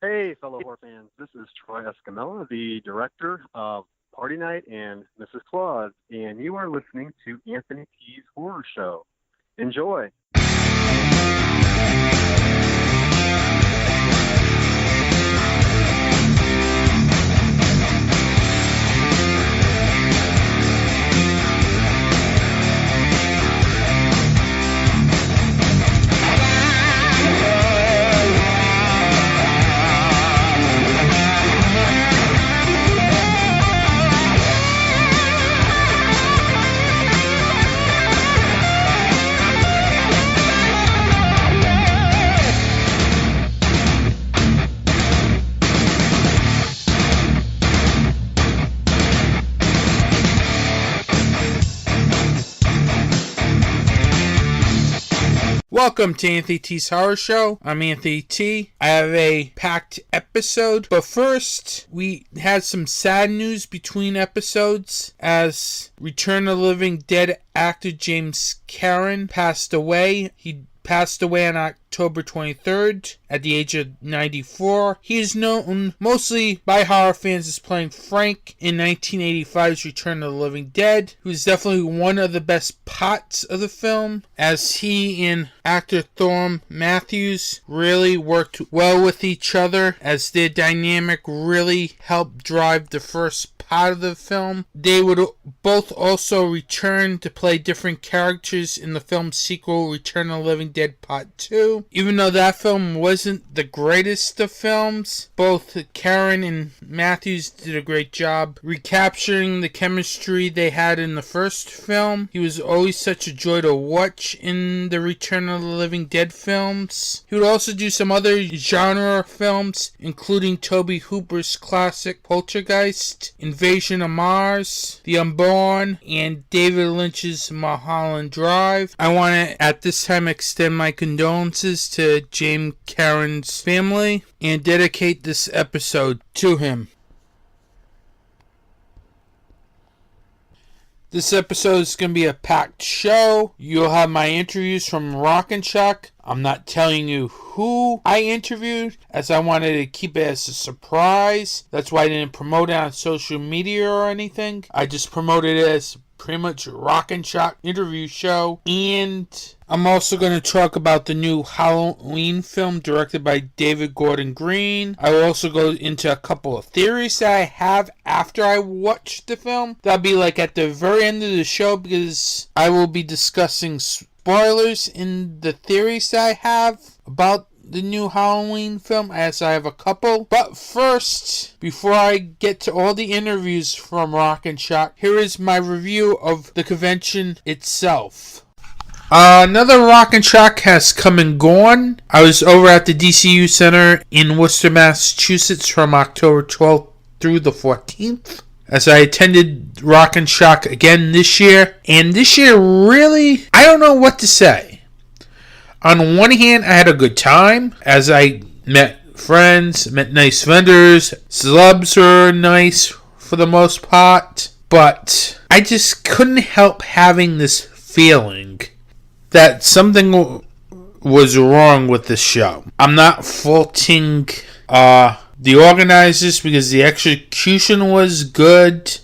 Hey, fellow horror fans. This is Troy Escamilla, the director of Party Night and Mrs. Claus, and you are listening to Anthony T's Horror Show. Enjoy. Welcome to Anthony T's Horror Show. I'm Anthony T. I have a packed episode, but first, we had some sad news between episodes as Return of the Living Dead actor James Karen passed away. He passed away on October 23rd at the age of 94. He is known mostly by horror fans as playing Frank in 1985's Return of the Living Dead, who is definitely one of the best parts of the film, as he and actor Thorne Matthews really worked well with each other, as their dynamic really helped drive the first part of the film. They would both also return to play different characters in the film's sequel, Return of the Living Dead Part 2. Even though that film wasn't the greatest of films, both Karen and Matthews did a great job recapturing the chemistry they had in the first film. He was always such a joy to watch in the Return of the Living Dead films. He would also do some other genre films, including Tobe Hooper's classic Poltergeist, Invasion of Mars, The Unborn, and David Lynch's Mulholland Drive. I want to at this time extend my condolences to James Karen's family and dedicate this episode to him. This episode is going to be a packed show. You'll have my interviews from Rock and Shock. I'm not telling you who I interviewed, as I wanted to keep it as a surprise. That's why I didn't promote it on social media or anything. I just promoted it as pretty much a Rock and Shock interview show. And I'm also going to talk about the new Halloween film directed by David Gordon Green. I will also go into a couple of theories that I have after I watch the film. That'll be like at the very end of the show, because I will be discussing spoilers in the theories that I have about the new Halloween film, as I have a couple. But first, before I get to all the interviews from Rock and Shock, here is my review of the convention itself. Another Rock and Shock has come and gone. I was over at the DCU Center in Worcester, Massachusetts from October 12th through the 14th. As I attended Rock and Shock again this year. And this year, really, I don't know what to say. On one hand, I had a good time as I met friends, met nice vendors. Celebs were nice for the most part. But I just couldn't help having this feeling that something was wrong with the show. I'm not faulting the organizers, because the execution was good.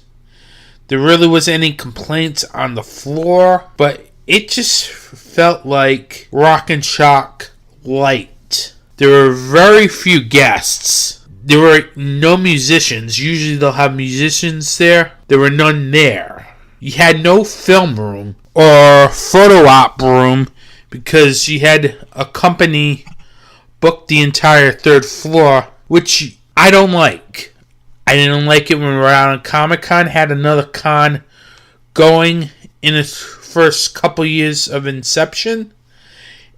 There really wasn't any complaints on the floor, but it just felt like Rock and Shock light. There were very few guests. There were no musicians. Usually they'll have musicians there. There were none there. You had no film room or photo op room, because you had a company book the entire third floor, which I don't like. I didn't like it when we were out on Comic-Con. Had another con going in its first couple years of inception,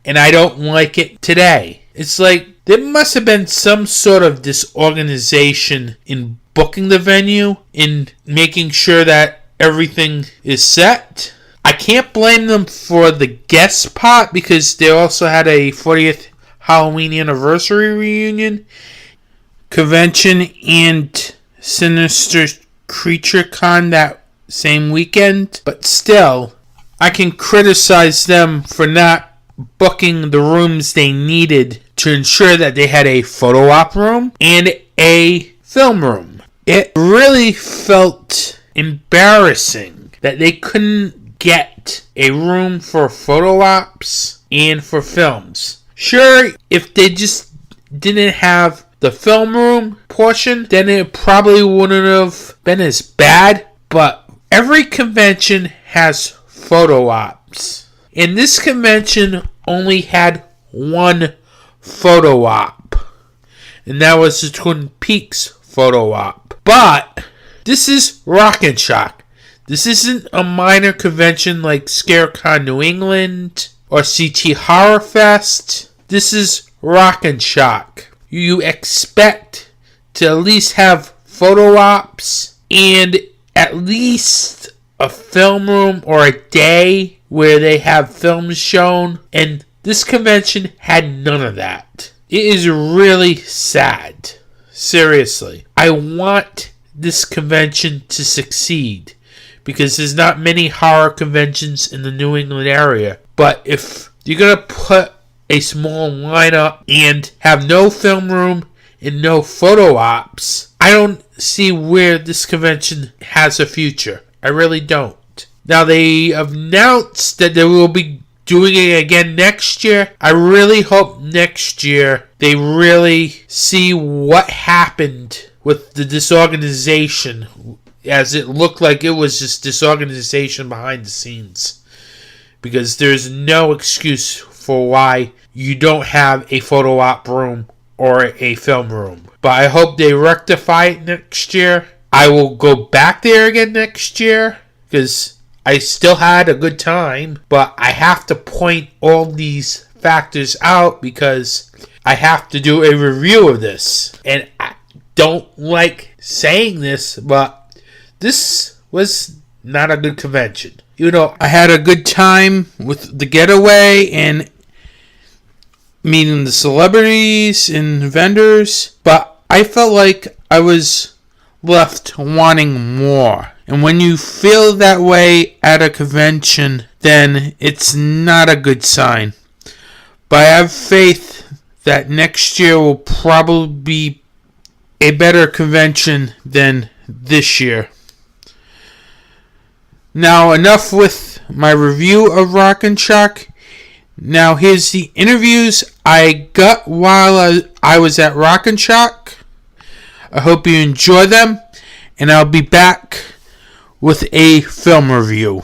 and I don't like it today. It's like there must have been some sort of disorganization in booking the venue, in making sure that everything is set. I can't blame them for the guest part, because they also had a 40th Halloween anniversary reunion, convention, and Sinister Creature Con that same weekend. But still, I can criticize them for not booking the rooms they needed to ensure that they had a photo op room and a film room. It really felt embarrassing that they couldn't get a room for photo ops and for films. Sure, if they just didn't have the film room portion, then it probably wouldn't have been as bad, but every convention has photo ops. And this convention only had one photo op, and that was the Twin Peaks photo op. But this is Rock and Shock. This isn't a minor convention like ScareCon New England or CT Horror Fest. This is Rock and Shock. You expect to at least have photo ops and at least a film room or a day where they have films shown, and this convention had none of that. It is really sad. Seriously. I want this convention to succeed because there's not many horror conventions in the New England area. But if you're going to put a small lineup and have no film room and no photo ops, I don't see where this convention has a future. I really don't. Now, they announced that they will be doing it again next year. I really hope next year they really see what happened with the disorganization, as it looked like it was just disorganization behind the scenes. Because there's no excuse for why you don't have a photo op room or a film room. But I hope they rectify it next year. I will go back there again next year because I still had a good time, but I have to point all these factors out because I have to do a review of this. And I don't like saying this, but this was not a good convention. You know, I had a good time with the getaway and meeting the celebrities and vendors, but I felt like I was left wanting more. And when you feel that way at a convention, then it's not a good sign. But I have faith that next year will probably be a better convention than this year. Now, enough with my review of Rock and Shock. Now, here's the interviews I got while I was at Rock and Shock. I hope you enjoy them, and I'll be back with a film review.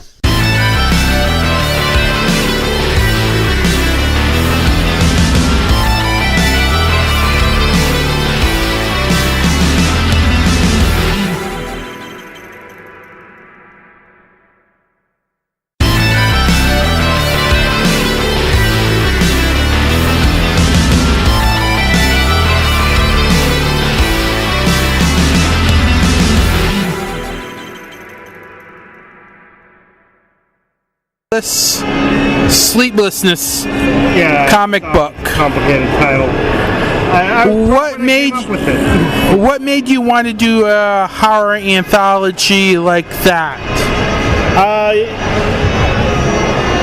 Sleeplessness comic book. Complicated title. What made you want to do a horror anthology like that?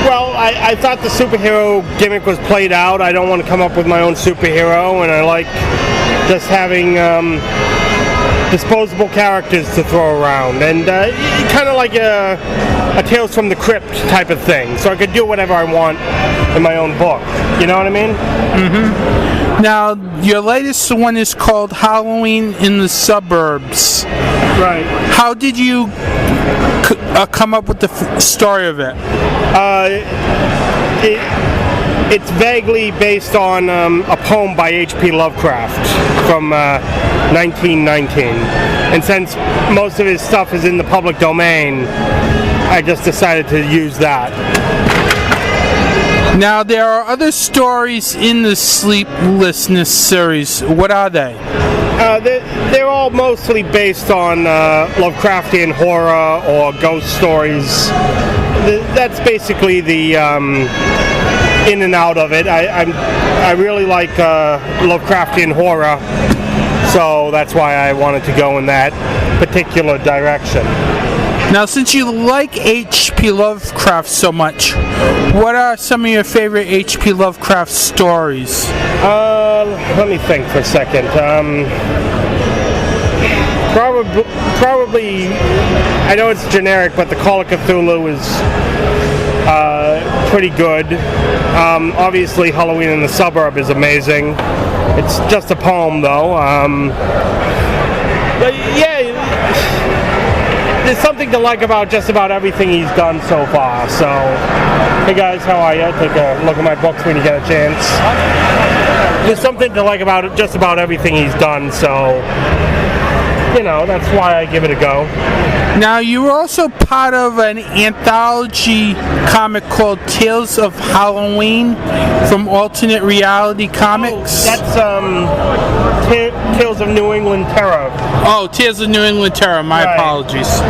Well, I thought the superhero gimmick was played out. I don't want to come up with my own superhero, and I like just having disposable characters to throw around, and kind of like a Tales from the Crypt type of thing, so I could do whatever I want in my own book. You know what I mean? Mm-hmm. Now, your latest one is called Halloween in the Suburbs. Right. How did you come up with the story of it? It's vaguely based on a poem by H.P. Lovecraft from 1919. And since most of his stuff is in the public domain, I just decided to use that. Now, there are other stories in the Sleeplessness series. What are they? They're all mostly based on Lovecraftian horror or ghost stories. That's basically the in and out of it. I really like Lovecraftian horror, so that's why I wanted to go in that particular direction. Now, since you like H.P. Lovecraft so much, what are some of your favorite H.P. Lovecraft stories? Let me think for a second. Probably, I know it's generic, but the Call of Cthulhu is pretty good. Obviously, Halloween in the Suburb is amazing. It's just a poem, though. But yeah, there's something to like about just about everything he's done so far. So, hey guys, how are you? Take a look at my books when you get a chance. There's something to like about just about everything he's done. So, you know, that's why I give it a go. Now, you were also part of an anthology comic called Tales of Halloween from Alternate Reality Comics. Oh, that's Tales of New England Terror. Oh, Tales of New England Terror. My apologies.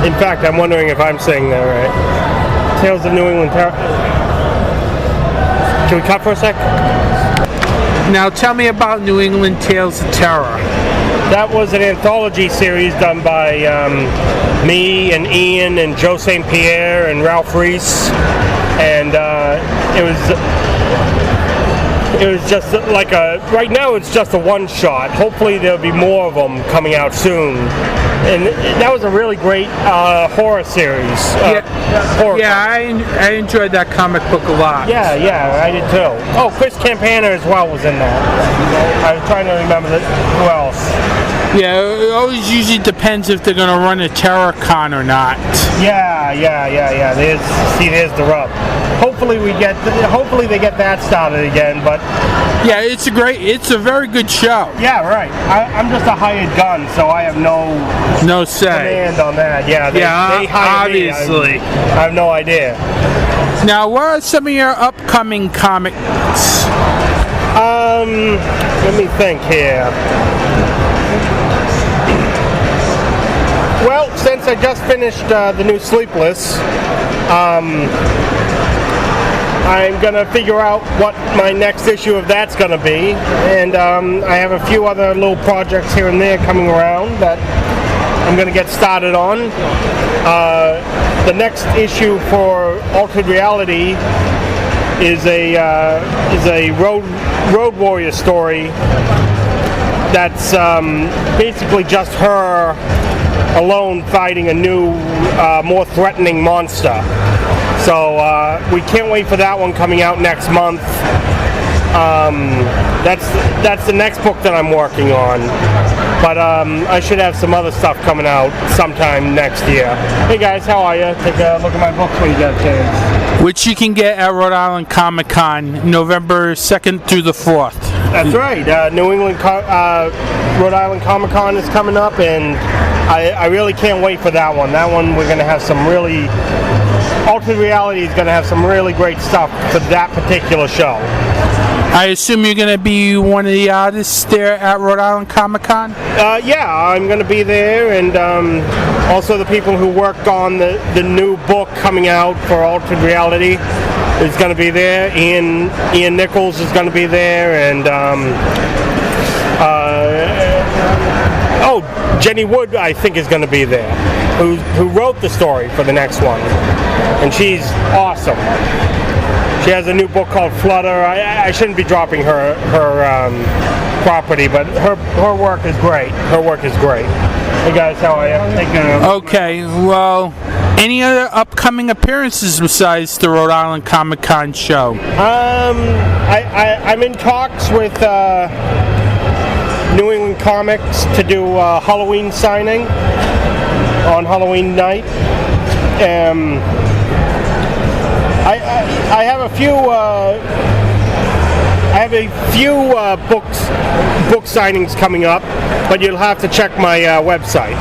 In fact, I'm wondering if I'm saying that right. Tales of New England Terror. Can we cut for a sec? Now, tell me about New England Tales of Terror. That was an anthology series done by me and Ian and Joe St. Pierre and Ralph Reese, and it was just like right now it's just a one-shot. Hopefully there'll be more of them coming out soon. And that was a really great horror series. I enjoyed that comic book a lot. Yeah, I did too. Oh, Chris Campana as well was in that. I was trying to remember who else. Yeah, it always usually depends if they're going to run a terror con or not. Yeah. There's the rub. Hopefully they get that started again, but yeah, it's a very good show. Yeah, right. I'm just a hired gun, so I have no say command on that. Yeah, they hire obviously. Me. I have no idea. Now, what are some of your upcoming comics? Let me think here. Well, since I just finished the new Sleepless, I'm going to figure out what my next issue of that's going to be, and I have a few other little projects here and there coming around that I'm going to get started on. The next issue for Altered Reality is a road warrior story that's basically just her alone fighting a new, more threatening monster. So we can't wait for that one coming out next month. That's the next book that I'm working on. But I should have some other stuff coming out sometime next year. Hey guys, how are you? Take a look at my books when you get a chance. Which you can get at Rhode Island Comic Con, November 2nd through the 4th. That's right. Rhode Island Comic Con is coming up, and I really can't wait for that one. That one we're going to have some really... Altered Reality is going to have some really great stuff for that particular show. I assume you're going to be one of the artists there at Rhode Island Comic Con? Yeah, I'm going to be there, and also the people who worked on the new book coming out for Altered Reality is going to be there. Ian Nichols is going to be there, and Jenny Wood, I think, is going to be there, who wrote the story for the next one, and she's awesome. She has a new book called Flutter. I shouldn't be dropping her property, but her work is great. Hey guys, how are you? Okay, well, any other upcoming appearances besides the Rhode Island Comic Con show? I'm in talks with New England Comics to do a Halloween signing on Halloween night. I have a few book signings coming up, but you'll have to check my website.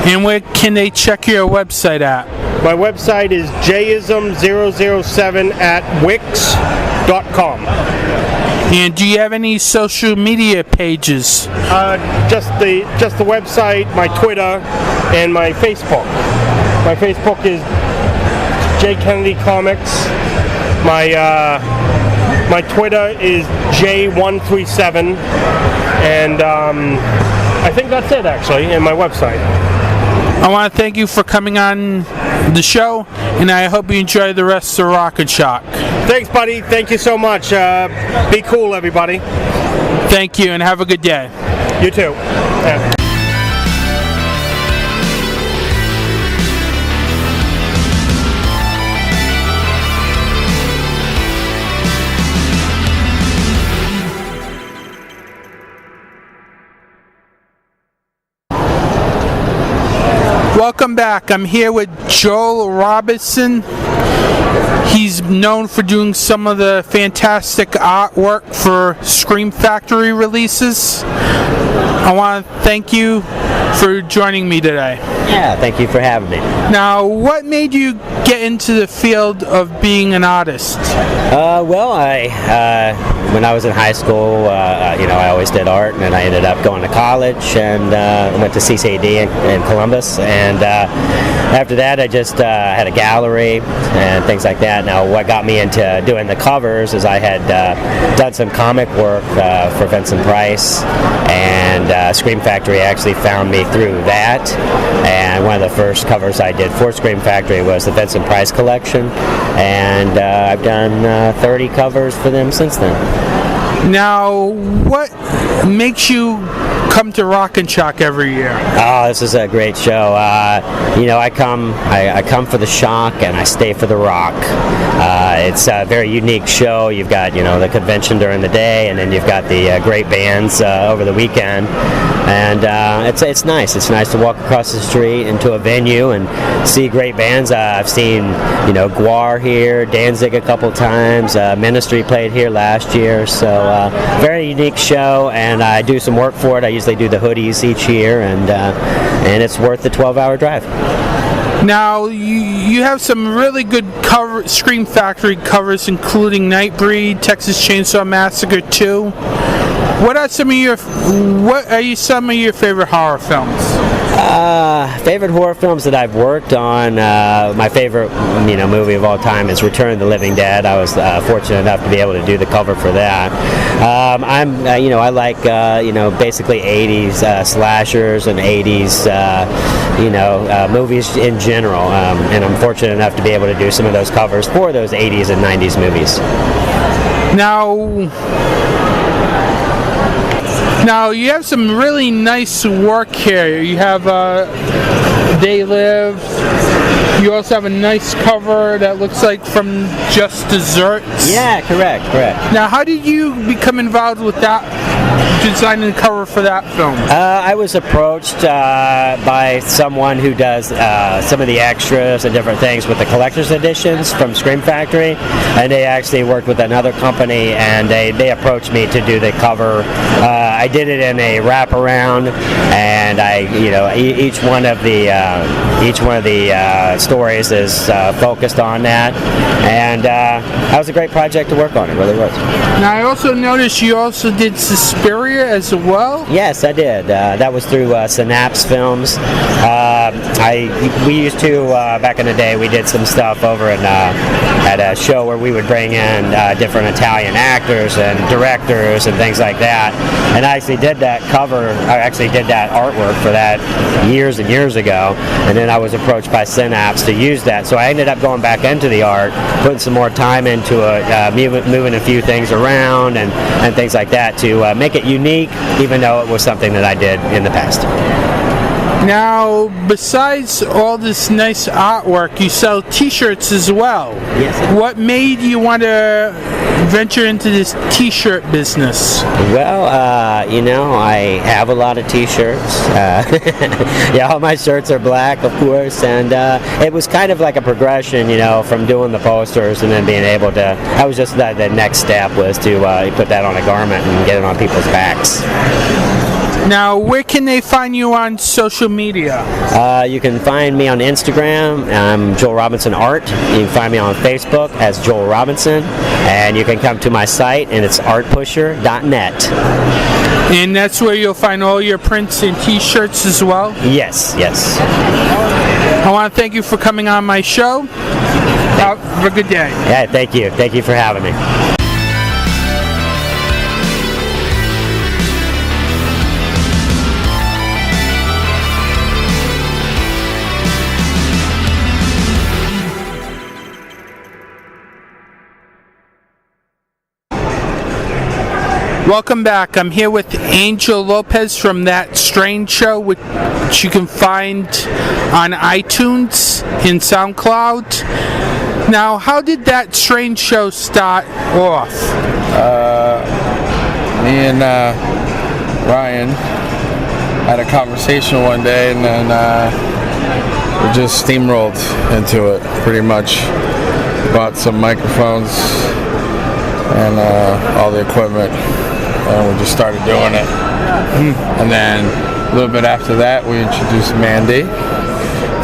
And where can they check your website at? My website is jism007@wix.com. And do you have any social media pages? Just the website, my Twitter, and my Facebook. My Facebook is J Kennedy Comics. My Twitter is J137, and I think that's it actually, and my website. I want to thank you for coming on the show, and I hope you enjoy the rest of Rock and Shock. Thanks, buddy. Thank you so much. Be cool, everybody. Thank you, and have a good day. You too. Yeah. Welcome back. I'm here with Joel Robertson. He's known for doing some of the fantastic artwork for Scream Factory releases. I want to thank you for joining me today. Yeah, thank you for having me. Now, what made you get into the field of being an artist? When I was in high school, I always did art, and then I ended up going to college and went to CCAD in Columbus. And after that, I just had a gallery and things like that. Now, what got me into doing the covers is I had done some comic work for Vincent Price, and Scream Factory actually found me through that. And one of the first covers I did for Scream Factory was the Vincent Price collection, and I've done 30 covers for them since then. Now, what makes you come to Rock and Shock every year? Oh, this is a great show. I come for the shock and I stay for the rock. It's a very unique show. You've got the convention during the day, and then you've got the great bands over the weekend. And it's nice. It's nice to walk across the street into a venue and see great bands. I've seen Guar here, Danzig a couple times. Ministry played here last year. So very unique show, and I do some work for it. I usually do the hoodies each year, and it's worth the 12-hour drive. Now, you have some really good Scream Factory covers, including Nightbreed, Texas Chainsaw Massacre 2. What are some of your favorite horror films? Favorite horror films that I've worked on. My favorite, movie of all time is Return of the Living Dead. I was fortunate enough to be able to do the cover for that. I like, basically 80s slashers and 80s, movies in general. And I'm fortunate enough to be able to do some of those covers for those 80s and 90s movies. Now, you have some really nice work here. You have They Live. You also have a nice cover that looks like from Just Desserts. Yeah, correct. Now, how did you become involved with that, designing the cover for that film? I was approached by someone who does some of the extras and different things with the collector's editions from Scream Factory, and they actually worked with another company, and they approached me to do the cover. I did it in a wraparound, and each one of the stories is focused on that, and that was a great project to work on. It really was. Now, I also noticed you also did Suspiria as well. Yes, I did. That was through Synapse Films. We used to back in the day. We did some stuff over at a show where we would bring in different Italian actors and directors and things like that. And I actually did that cover. I actually did that artwork for that years and years ago. And then I was approached by Synapse to use that. So I ended up going back into the art, putting some more time into it, moving a few things around and things like that to make it unique, even though it was something that I did in the past. Now, besides all this nice artwork, you sell T-shirts as well. Yes. What made you want to venture into this T-shirt business? Well, I have a lot of T-shirts. All my shirts are black, of course, and it was kind of like a progression, from doing the posters and then being able to. I was just the next step was to put that on a garment and get it on people's backs. Now, where can they find you on social media? You can find me on Instagram. I'm Joel Robinson Art. You can find me on Facebook as Joel Robinson, and you can come to my site, and it's artpusher.net. And that's where you'll find all your prints and T-shirts as well? Yes. I want to thank you for coming on my show. Have a good day. Yeah, thank you. Thank you for having me. Welcome back. I'm here with Angel Lopez from That Strange Show, which you can find on iTunes and SoundCloud. Now, how did That Strange Show start off? Me and Ryan had a conversation one day, and then we just steamrolled into it pretty much. Bought some microphones and all the equipment, and we just started doing it. And then a little bit after that, we introduced Mandy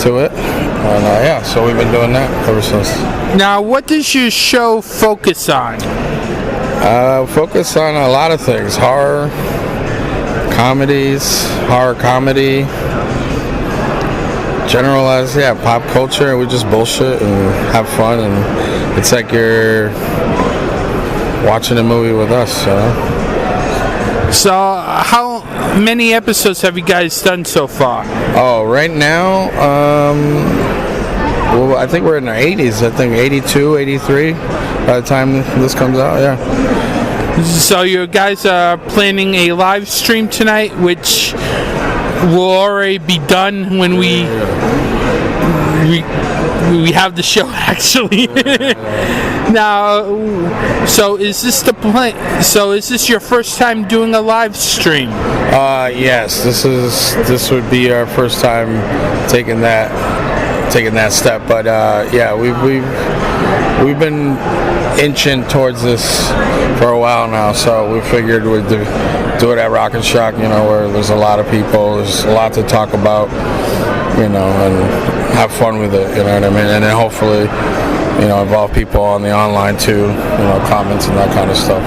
to it, and so we've been doing that ever since. Now, what does your show focus on? Focus on a lot of things: horror comedy, generalized, pop culture. We just bullshit and have fun, and it's like you're watching a movie with us. So, how many episodes have you guys done so far? Oh, right now, well, I think we're in the 80s. I think 82, 83 by the time this comes out, yeah. So you guys are planning a live stream tonight, which will already be done when we have the show, actually. Now, so is this the plan? So is this your first time doing a live stream? Yes, this would be our first time taking that step. But we've been inching towards this for a while now, so we figured we'd do it at Rock and Shock, where there's a lot of people, there's a lot to talk about, and have fun with it, you know what I mean? And then hopefully, involve people on the online too, comments and that kind of stuff.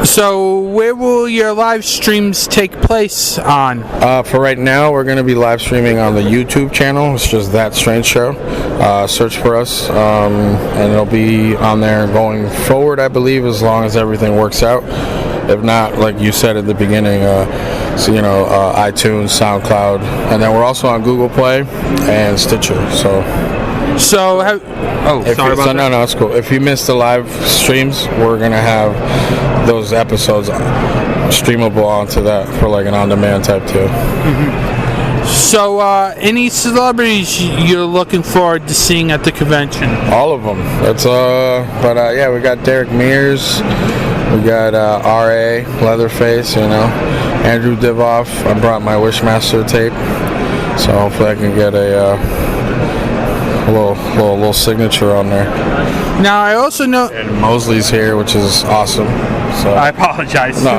So where will your live streams take place on? For right now, we're going to be live streaming on the YouTube channel. It's just That Strange Show. Search for us, and it'll be on there going forward, I believe, as long as everything works out. If not, like you said at the beginning, iTunes, SoundCloud, and then we're also on Google Play and Stitcher. No, it's cool. If you missed the live streams, we're gonna have those episodes streamable onto that for like an on-demand type too. Mm-hmm. So, any celebrities you're looking forward to seeing at the convention? All of them. We got Derek Mears, we got R.A., Leatherface, Andrew Divoff. I brought my Wishmaster tape, so hopefully I can get a little signature on there. Now I also know and Mosley's here, which is awesome. So I apologize. I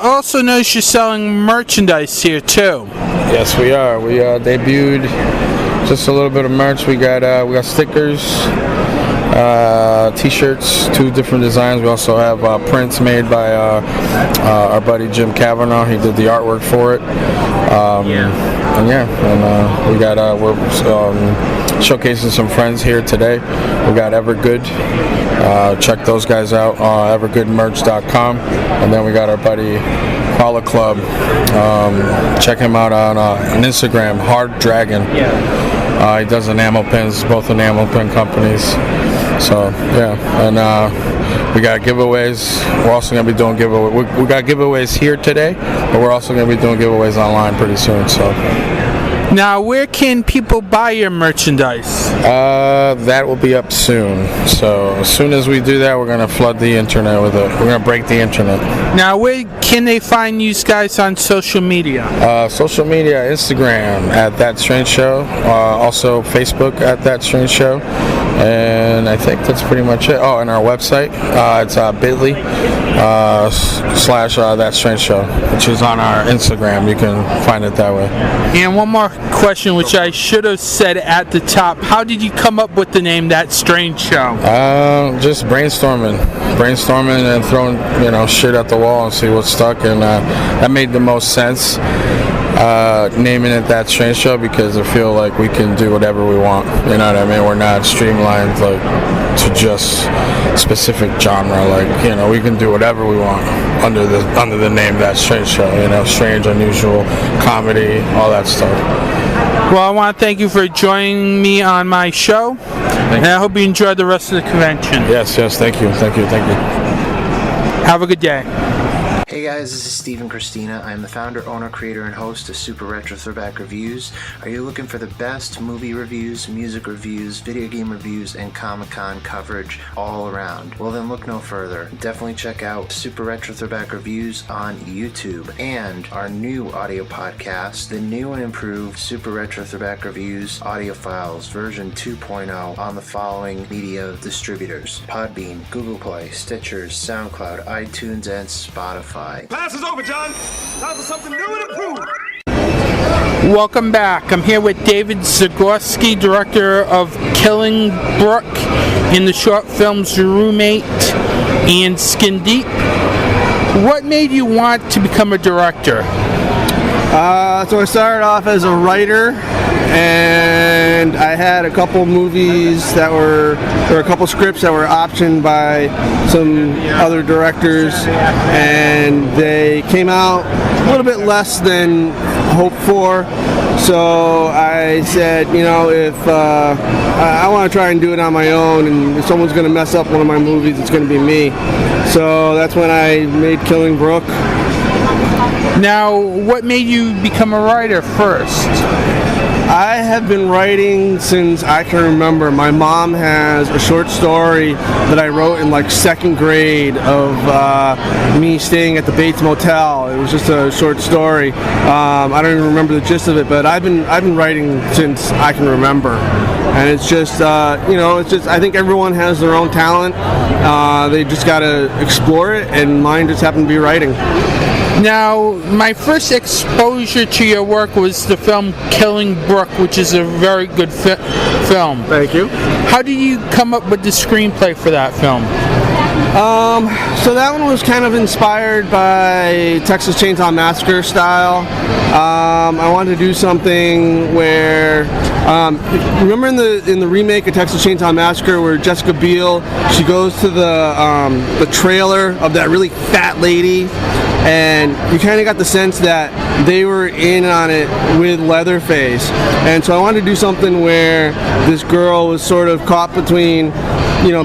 also noticed you're selling merchandise here too. Yes, we are. We debuted just a little bit of merch. We got stickers, t-shirts, 2 different designs. We also have prints made by our buddy Jim Cavanaugh. He did the artwork for it. We're showcasing some friends here today. We got Evergood. Check those guys out, evergoodmerch.com. And then we got our buddy Paula Club. Check him out on Instagram, Hard Dragon. He does enamel pins, both enamel pin companies. So, and we got giveaways. We're also going to be doing giveaways. We got giveaways here today, but we're also going to be doing giveaways online pretty soon. So. Now, where can people buy your merchandise? That will be up soon. So as soon as we do that, we're going to flood the internet with it. We're going to break the internet. Now, where can they find you guys on social media? Social media, Instagram at That Strange Show. Also Facebook at That Strange Show. And I think that's pretty much it. Oh, and our website, it's bit.ly / That Strange Show, which is on our Instagram. You can find it that way. And one more question, which I should have said at the top. How did you come up with the name That Strange Show? Just brainstorming and throwing shit at the wall and see what stuck, and that made the most sense. Naming it That Strange Show because I feel like we can do whatever we want. You know what I mean? We're not streamlined like to just specific genre. Like we can do whatever we want under the name That Strange Show. Strange, unusual, comedy, all that stuff. Well, I want to thank you for joining me on my show, and I hope you enjoy the rest of the convention. Yes, thank you. Have a good day. Hey guys, this is Steve and Christina. I'm the founder, owner, creator, and host of Super Retro Throwback Reviews. Are you looking for the best movie reviews, music reviews, video game reviews, and Comic-Con coverage all around? Well then look no further. Definitely check out Super Retro Throwback Reviews on YouTube and our new audio podcast, the new and improved Super Retro Throwback Reviews audio files version 2.0 on the following media distributors: Podbean, Google Play, Stitcher, SoundCloud, iTunes, and Spotify. Class is over, John. Time for something new and improved. Welcome back. I'm here with David Sikorsky, director of Killing Brooke in the short films Roommate and Skin Deep. What made you want to become a director? So I started off as a writer, and I had a couple movies there were a couple scripts that were optioned by some other directors, and they came out a little bit less than hoped for. So I said, if I want to try and do it on my own, and if someone's going to mess up one of my movies, it's going to be me. So that's when I made Killing Brooke. Now, what made you become a writer first? I have been writing since I can remember. My mom has a short story that I wrote in second grade of me staying at the Bates Motel. It was just a short story. I don't even remember the gist of it, but I've been writing since I can remember. And it's just, I think everyone has their own talent. They just got to explore it, and mine just happened to be writing. Now, my first exposure to your work was the film Killing Brooke, which is a very good film. Thank you. How did you come up with the screenplay for that film? So that one was kind of inspired by Texas Chainsaw Massacre style. I wanted to do something where, remember in the remake of Texas Chainsaw Massacre where Jessica Biel, she goes to the trailer of that really fat lady, and you kind of got the sense that they were in on it with Leatherface. And so I wanted to do something where this girl was sort of caught between,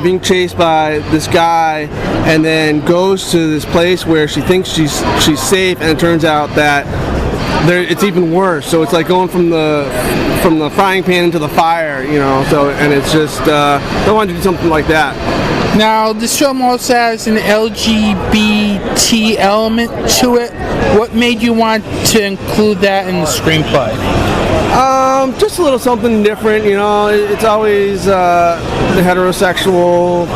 being chased by this guy, and then goes to this place where she thinks she's safe, and it turns out that it's even worse. So it's like going from the frying pan into the fire, So, and it's just I wanted to do something like that. Now, this film also has an LGBT element to it. What made you want to include that in the screenplay? Just a little something different, It's always heterosexual.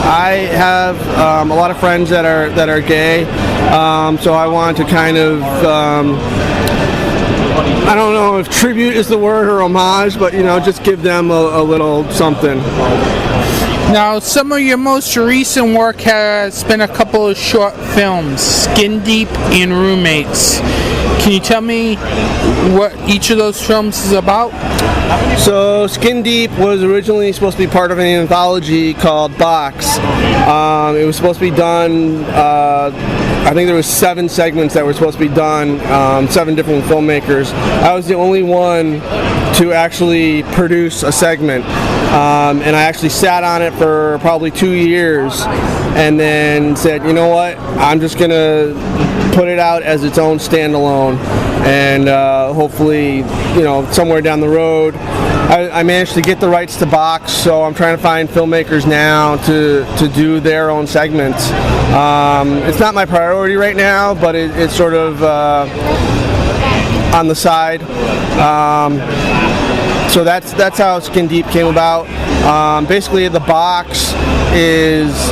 I have a lot of friends that are gay, so I want to kind of. I don't know if tribute is the word or homage, but just give them a little something. Now, some of your most recent work has been a couple of short films, Skin Deep and Roommates. Can you tell me what each of those films is about? So, Skin Deep was originally supposed to be part of an anthology called Box. It was supposed to be done, I think there was 7 segments that were supposed to be done, 7 different filmmakers. I was the only one to actually produce a segment. And I actually sat on it for probably 2 years, and then said, you know what, I'm just going to put it out as its own standalone, and hopefully, somewhere down the road, I managed to get the rights to Box, so I'm trying to find filmmakers now to do their own segments. It's not my priority right now, but it's sort of on the side. So that's how Skin Deep came about. Basically, the box is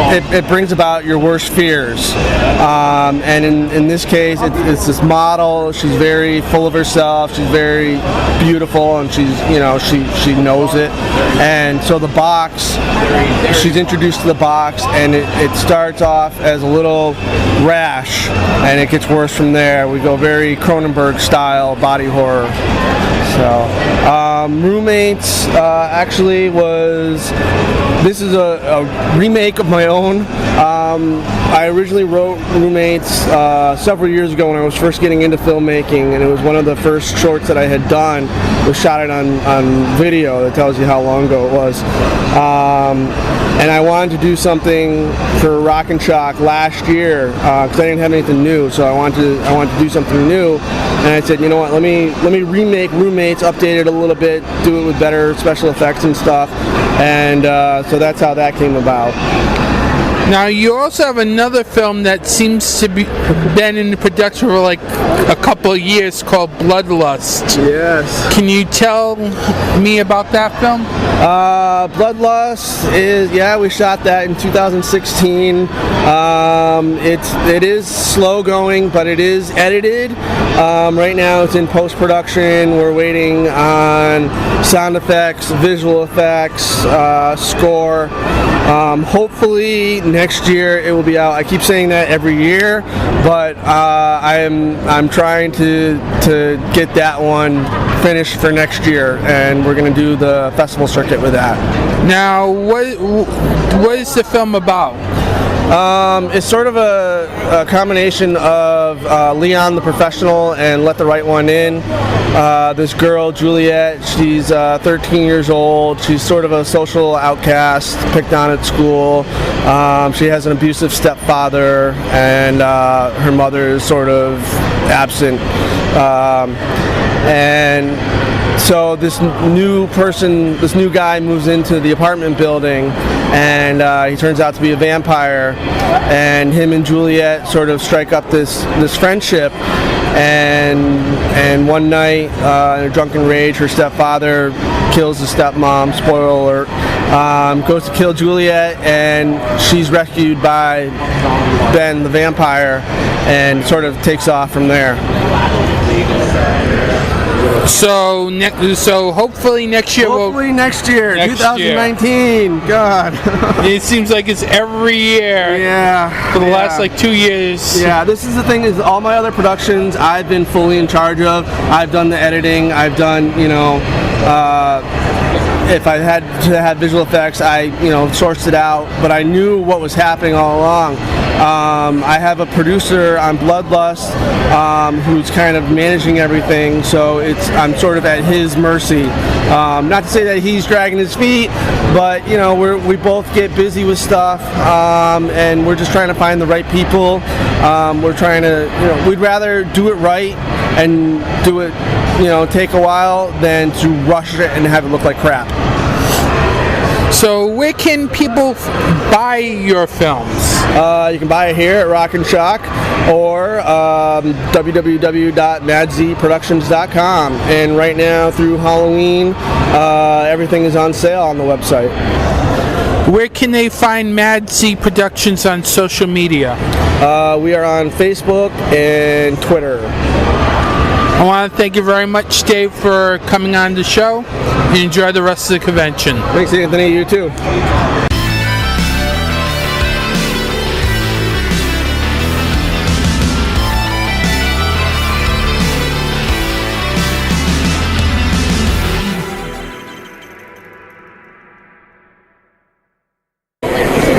it brings about your worst fears, and in this case, it's this model. She's very full of herself. She's very beautiful, and she knows it. And so the box, she's introduced to the box, and it starts off as a little rash, and it gets worse from there. We go very Cronenberg style body horror. So, Roommates actually this is a remake of my my own. I originally wrote Roommates several years ago when I was first getting into filmmaking, and it was one of the first shorts that I had done. It was shot on video. That tells you how long ago it was. And I wanted to do something for Rock and Shock last year because I didn't have anything new, so I wanted to do something new. And I said, you know what? Let me remake Roommates, update it a little bit, do it with better special effects and stuff. And so that's how that came about. Now, you also have another film that seems to be been in production for like a couple of years called Bloodlust. Yes. Can you tell me about that film? Bloodlust is, we shot that in 2016. It is slow going, but it is edited. Right now it's in post-production. We're waiting on sound effects, visual effects, score. Hopefully next year it will be out. I keep saying that every year, but I'm trying to get that one finished for next year, and we're going to do the festival circuit with that. Now, what is the film about? It's sort of a combination of Leon the Professional and Let the Right One In. This girl, Juliet, she's 13 years old. She's sort of a social outcast, picked on at school. She has an abusive stepfather, and her mother is sort of absent. And so this new guy moves into the apartment building, and he turns out to be a vampire, and him and Juliet sort of strike up this friendship. And one night, in a drunken rage, her stepfather kills the stepmom, spoiler alert, goes to kill Juliet, and she's rescued by Ben the vampire, and sort of takes off from there. So hopefully next year. Next year, 2019. God. It seems like it's every year. Yeah. For the last 2 years. Yeah. This is the thing: is all my other productions I've been fully in charge of. I've done the editing. I've done if I had to have visual effects, I sourced it out. But I knew what was happening all along. I have a producer on Bloodlust who's kind of managing everything, so I'm sort of at his mercy. Not to say that he's dragging his feet, but we both get busy with stuff, and we're just trying to find the right people. We're trying to, we'd rather do it right and do it, take a while than to rush it and have it look like crap. So where can people buy your films? You can buy it here at Rock and Shock or www.madzproductions.com. And right now through Halloween, everything is on sale on the website. Where can they find Mad Z Productions on social media? We are on Facebook and Twitter. I want to thank you very much, Dave, for coming on the show. And enjoy the rest of the convention. Thanks, Anthony. You too.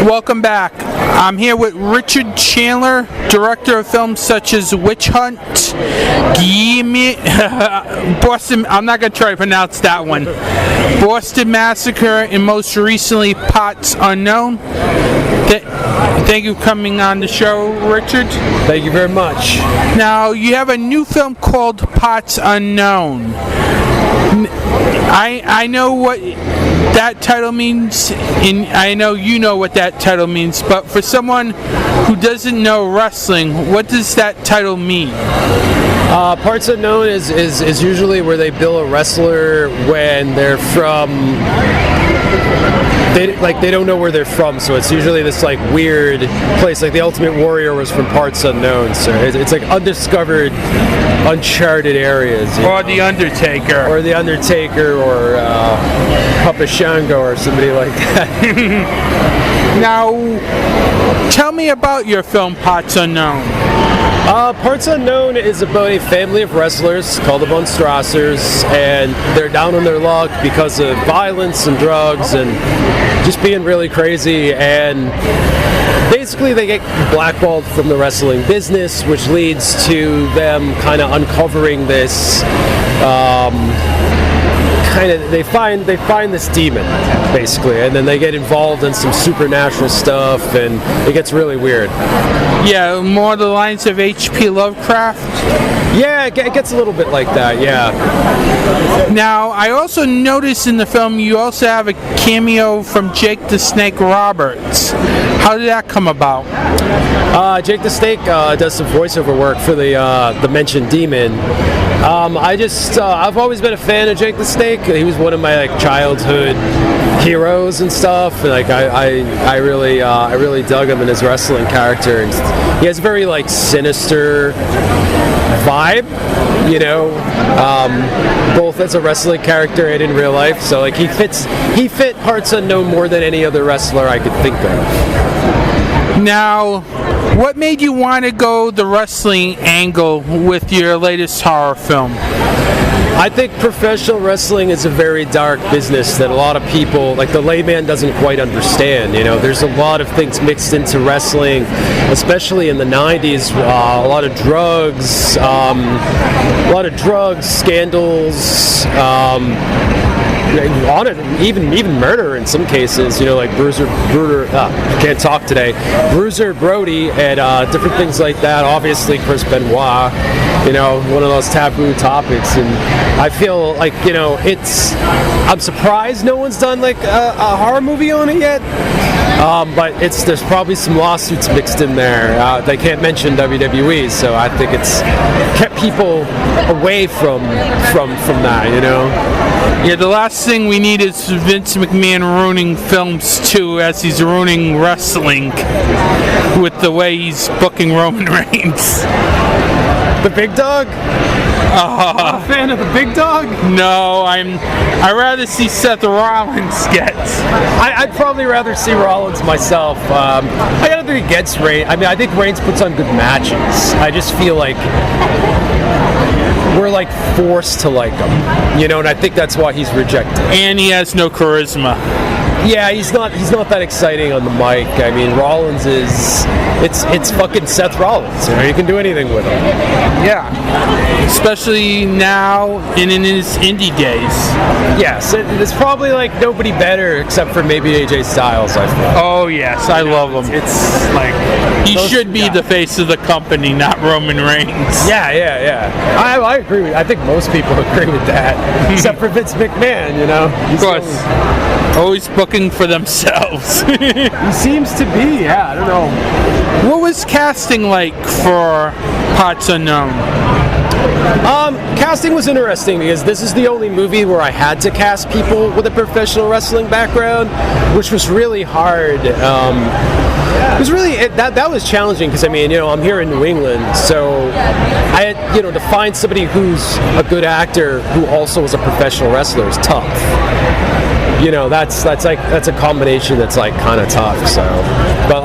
Welcome back. I'm here with Richard Chandler, director of films such as Witch Hunt, Boston. I'm not going to try to pronounce that one. Boston Massacre, and most recently, Pots Unknown. Thank you for coming on the show, Richard. Thank you very much. Now, you have a new film called Pots Unknown. I know what that title means, and I know you know what that title means, but for someone who doesn't know wrestling, what does that title mean? Parts Unknown is usually where they bill a wrestler when they're from... They don't know where they're from, so it's usually this like weird place. Like the Ultimate Warrior was from Parts Unknown, so it's like undiscovered, uncharted areas. Or The Undertaker. Or Papa Shango or somebody like that. Now, tell me about your film, Parts Unknown. Parts Unknown is about a family of wrestlers called the Von Strassers, and they're down on their luck because of violence and drugs and just being really crazy, and basically they get blackballed from the wrestling business, which leads to them kind of uncovering this they find this demon, basically, and then they get involved in some supernatural stuff, and it gets really weird. Yeah, more the lines of H.P. Lovecraft? Yeah, it gets a little bit like that, yeah. Now, I also noticed in the film you also have a cameo from Jake the Snake Roberts. How did that come about? Jake the Snake does some voiceover work for the mentioned demon. I've always been a fan of Jake the Snake. He was one of my childhood heroes and stuff. And, I really dug him in his wrestling character. And he has a very sinister vibe, both as a wrestling character and in real life. So he fit Parts Unknown more than any other wrestler I could think of. Now, what made you want to go the wrestling angle with your latest horror film? I think professional wrestling is a very dark business that a lot of people, the layman, doesn't quite understand. There's a lot of things mixed into wrestling, especially in the 90s. A lot of drugs, scandals, even murder in some cases. Bruiser Brody, and different things like that. Obviously, Chris Benoit. One of those taboo topics, and I feel I'm surprised no one's done a horror movie on it yet. But there's probably some lawsuits mixed in there. They can't mention WWE, so I think it's kept people away from that. Yeah, the last thing we need is Vince McMahon ruining films too, as he's ruining wrestling with the way he's booking Roman Reigns. The Big Dog? Not a fan of the Big Dog? No, I'd rather see Seth Rollins get. I'd probably rather see Rollins myself. I gotta think against Reigns. I think Reigns puts on good matches. I just feel like we're forced to like him, and I think that's why he's rejected. And he has no charisma. Yeah, he's not that exciting on the mic. Rollins it's fucking Seth Rollins. You can do anything with him. Yeah, especially now and in his indie days. Yes, there's probably nobody better except for maybe AJ Styles, I feel. Oh yes, I love him. It's he should be the face of the company, not Roman Reigns. Yeah. I agree with. I think most people agree with that, except for Vince McMahon. Of course, always booking for themselves. He seems to be. Yeah, I don't know. What was casting like for Parts Unknown? Casting was interesting because this is the only movie where I had to cast people with a professional wrestling background, which was really hard. It was really that was challenging because I'm here in New England, so I had to find somebody who's a good actor who also is a professional wrestler is tough. That's a combination that's kind of tough. So, but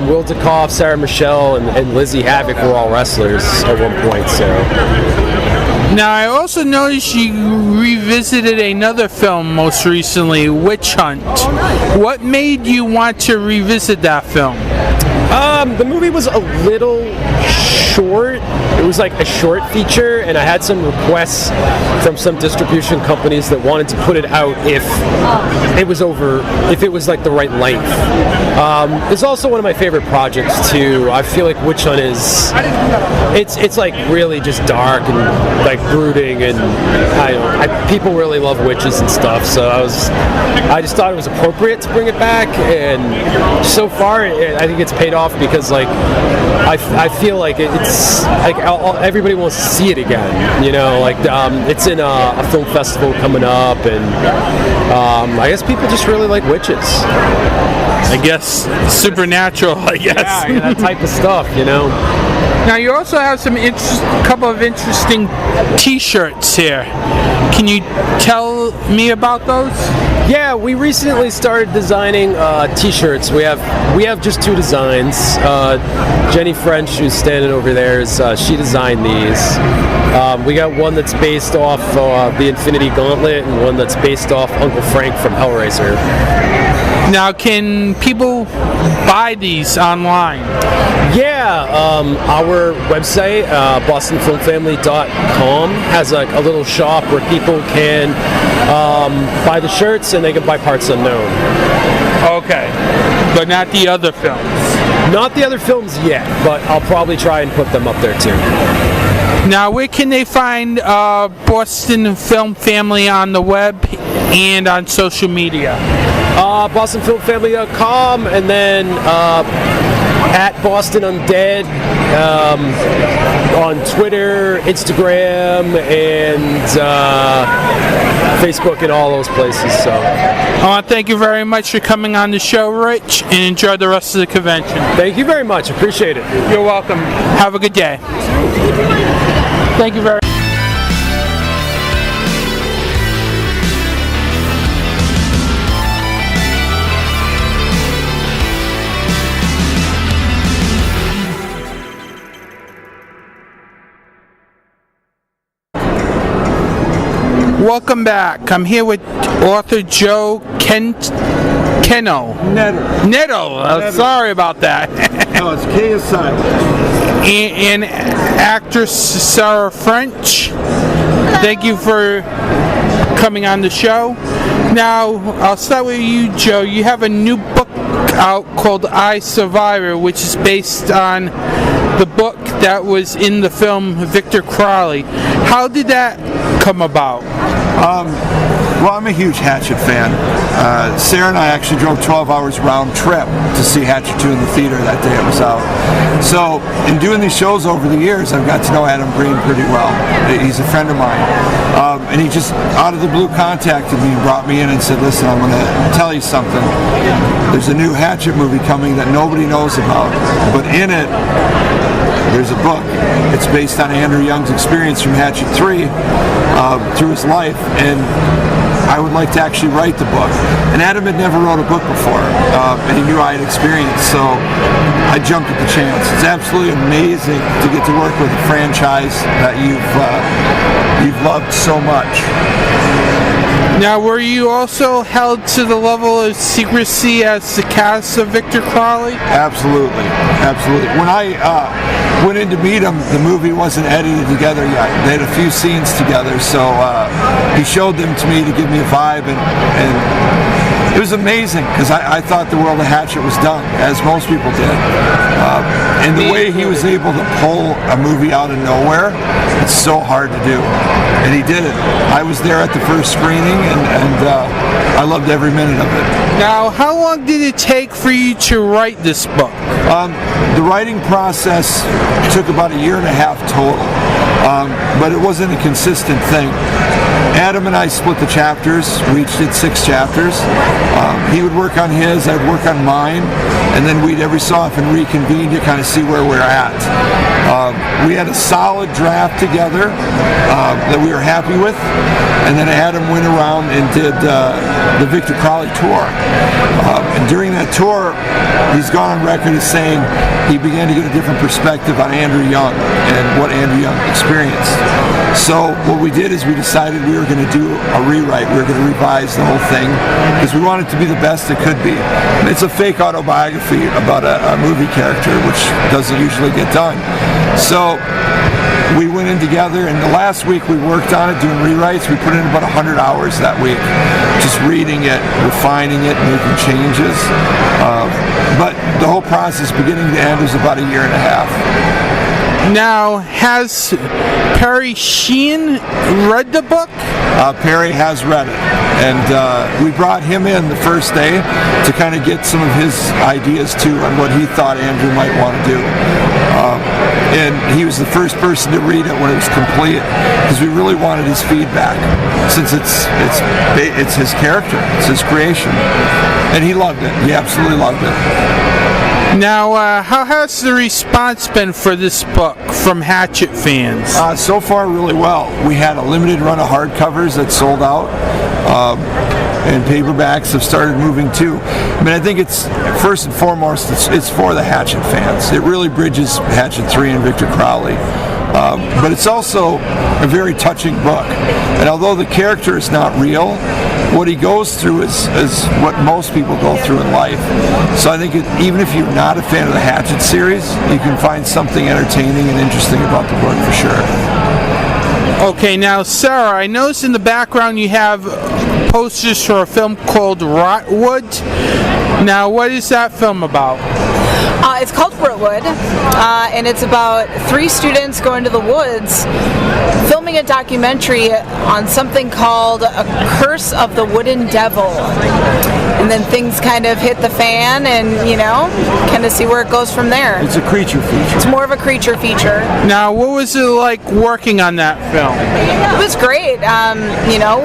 Will Dukoff, Sarah Michelle, and Lizzie Havoc were all wrestlers at one point. So. Now, I also noticed you revisited another film most recently, Witch Hunt. What made you want to revisit that film? The movie was a little short. It was a short feature, and I had some requests from some distribution companies that wanted to put it out if it was the right length. It's also one of my favorite projects too. I feel like Witch Hunt is it's really just dark and brooding, and people really love witches and stuff. So I just thought it was appropriate to bring it back, and so far I think it's paid off because I feel like it's everybody wants to see it again. It's in a film festival coming up, and I guess people just really like witches. I guess supernatural. I guess yeah, that type of stuff. Now you also have some couple of interesting T-shirts here. Can you tell me about those? Yeah, we recently started designing T-shirts. We have just 2 designs. Jenny French, who's standing over there, she designed these. We got one that's based off the Infinity Gauntlet, and one that's based off Uncle Frank from Hellraiser. Now, can people buy these online? Yeah, our website, bostonfilmfamily.com, has a little shop where people can buy the shirts and they can buy parts unknown. Okay, but not the other films? Not the other films yet, but I'll probably try and put them up there too. Now, where can they find Boston Film Family on the web and on social media? BostonFilmFamily.com, and then at Boston Undead on Twitter, Instagram, and Facebook, and all those places. So, I want to thank you very much for coming on the show, Rich, and enjoy the rest of the convention. Thank you very much. Appreciate it. You're welcome. Have a good day. Thank you very much. Welcome back. I'm here with author Joe Keno. Netto. Sorry about that. No, it's K is silent. And actress Sarah French. Thank you for coming on the show. Now, I'll start with you, Joe. You have a new book out called I, Survivor, which is based on the book that was in the film Victor Crowley. How did that come about? Well, I'm a huge Hatchet fan. Sarah and I actually drove 12 hours round trip to see Hatchet 2 in the theater that day it was out. So, in doing these shows over the years, I've got to know Adam Green pretty well. He's a friend of mine. And he just, out of the blue, contacted me and brought me in and said, listen, I'm going to tell you something. There's a new Hatchet movie coming that nobody knows about, but in it, there's a book. It's based on Andrew Young's experience from Hatchet 3 through his life, and I would like to actually write the book. And Adam had never wrote a book before, and he knew I had experience, so I jumped at the chance. It's absolutely amazing to get to work with a franchise that you've loved so much. Now, were you also held to the level of secrecy as the cast of Victor Crowley? Absolutely. When I went in to meet him, the movie wasn't edited together yet. They had a few scenes together, so he showed them to me to give me a vibe, and it was amazing, because I thought the world of Hatchet was done, as most people did. And the way he was able to pull a movie out of nowhere, it's so hard to do. And he did it. I was there at the first screening, and I loved every minute of it. Now, how long did it take for you to write this book? The writing process took about 1.5 years total, but it wasn't a consistent thing. Adam and I split the chapters. We each did 6 chapters. He would work on his, I'd work on mine, and then we'd every so often reconvene to kind of see where we're at. We had a solid draft together that we were happy with, and then Adam went around and did the Victor Crowley tour. And during that tour, he's gone on record as saying he began to get a different perspective on Andrew Young and what Andrew Young experienced. So what we did is we decided we were going to do a rewrite. We were going to revise the whole thing because we wanted it to be the best it could be. And it's a fake autobiography about a movie character, which doesn't usually get done. So we went in together, and the last week we worked on it, doing rewrites. We put in about 100 hours that week, just reading it, refining it, making changes. But the whole process, beginning to end, was about 1.5 years. Now, has Perry Sheehan read the book? Perry has read it, and we brought him in the first day to kind of get some of his ideas too on what he thought Andrew might want to do. And he was the first person to read it when it was complete, because we really wanted his feedback, since it's his character, it's his creation, and he loved it. He absolutely loved it. Now, how has the response been for this book from Hatchet fans? So far, really well. We had a limited run of hardcovers that sold out, and paperbacks have started moving too. I mean, I think it's, first and foremost, it's for the Hatchet fans. It really bridges Hatchet 3 and Victor Crowley. But it's also a very touching book. And although the character is not real, what he goes through is what most people go through in life. So I think even if you're not a fan of the Hatchet series, you can find something entertaining and interesting about the book for sure. Okay, now Sarah, I noticed in the background you have posters for a film called Rotwood. Now, what is that film about? It's called Rotwood, and it's about 3 students going to the woods, filming a documentary on something called A Curse of the Wooden Devil. And then things kind of hit the fan and, kind of see where it goes from there. It's a creature feature. It's more of a creature feature. Now, what was it like working on that film? It was great.